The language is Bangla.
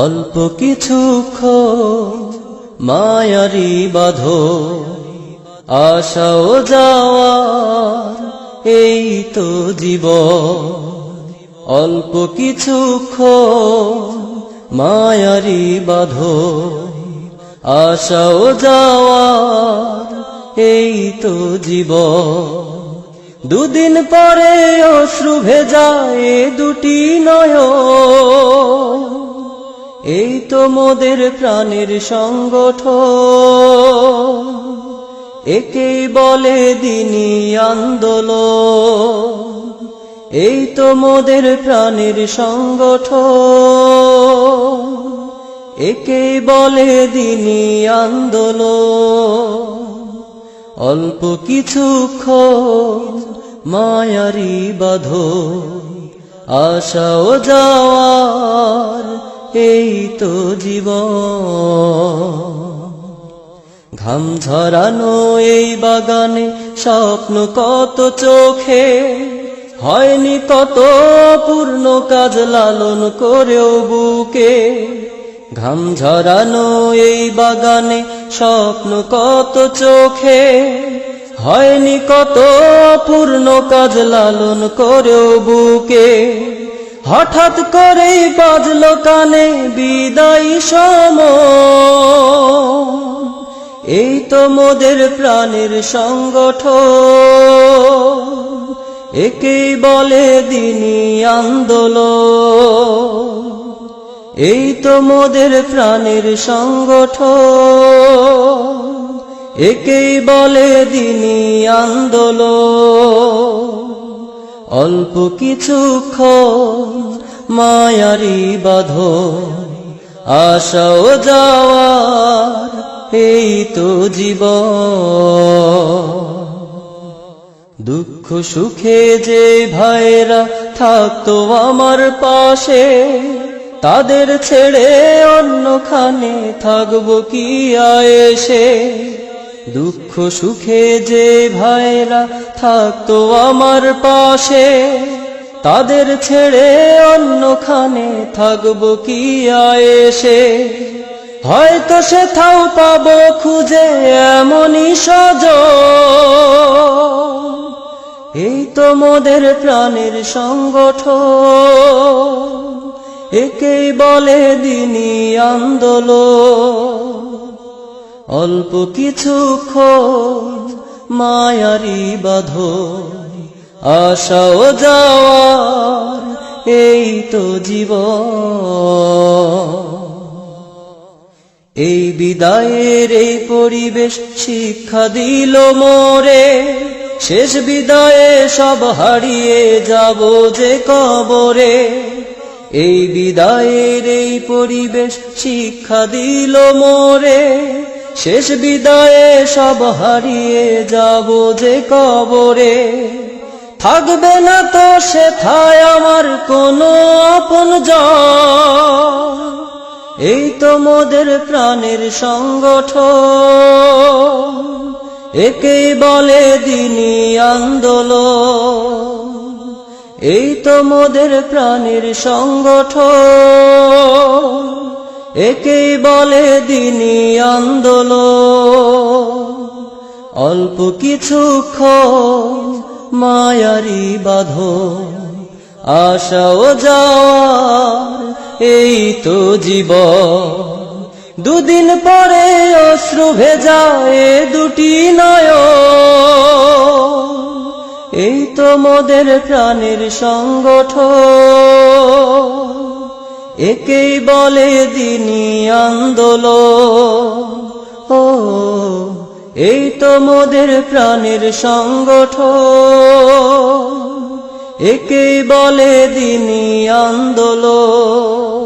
অল্প কিছুক্ষণ মায়ারি বাঁধন, আসা ও যাওয়ার এই তো জীবন। অল্প কিছুক্ষণ মায়ারি বাঁধন, আসা ও যাওয়ার এই তো জীবন। দুদিন পরে অশ্রু ভেজায় দুটি নয়ন, এই তো মোদের প্রাণের সংগঠন। একেই বলে দিনী আন্দোলন, এই তো মোদের প্রাণের সংগঠন। একেই বলে দিনী আন্দোলন। অল্প কিছুক্ষণ মায়ারি বাঁধন, আসা ও যাওয়ার এই তো জীবন। ঘাম ঝরানো এই বাগানে স্বপ্ন কত চোখে, হয়নি কত পূর্ণ কাজ লালন করেও বুকে। ঘাম ঝরানো এই বাগানে স্বপ্ন কত চোখে, হয়নি কত পূর্ণ কাজ লালন করেও বুকে। হঠাৎ করেই বাজলো কানে বিদায়ী সময়, এই তো মোদের প্রাণের সংগঠন। একেই বলে দিনী আন্দোলন, এই তো মোদের প্রাণের সংগঠন। একেই বলে দিনী আন্দোলন। অল্প কিছুক্ষণ মায়ারি বাঁধন, আসা ও যাওয়ার এই তো জীবন। দুঃখ সুখে যে ভাইরা থাকতো আমার পাশে, তাদের ছেড়ে অন্যখানে থাকবো কি আয়েশে। দুঃখ সুখে যে ভাইরা থাকতো আমার পাশে, তাদের ছেড়ে অন্যখানে থাকবো কি আয়েশে। হয়তো সেথাও পাবো খুঁজে এমনই সজন, এই তো মোদের প্রাণের সংগঠন। একেই বলে দিনী আন্দোলন। অল্প কিছুক্ষণ মায়ারি বাঁধন, আসা ও যাওয়ার এই তো জীবন। এই বিদায়ের এই পরিবেশ শিক্ষা দিল মোরে, শেষ বিদায়ে সব হারিয়ে যাব যে কবরে। এই বিদায়ের এই পরিবেশ শিক্ষা দিল মোরে, শেষ বিদায়ে সব হারিয়ে যাব যে কবরে। থাকবে না তো সেথায় আমার কোনো আপনজন, এই তো মোদের প্রাণের সংগঠন। একেই বলে দিনী আন্দোলন, এই তো মোদের প্রাণের সংগঠন। একেই বলে দিনী আন্দোলন। অল্প কিছুক্ষণ মায়ারি বাঁধন, আসা ও যাওয়ার এই তো জীবন। দুদিন পরে অশ্রু ভেজায় দুটি নয়ন, এই তো মোদের প্রাণের সংগঠন। একেই বলে দিনী আন্দোলন। ও এই তো মোদের প্রাণের সংগঠন। একেই বলে দিনী আন্দোলন।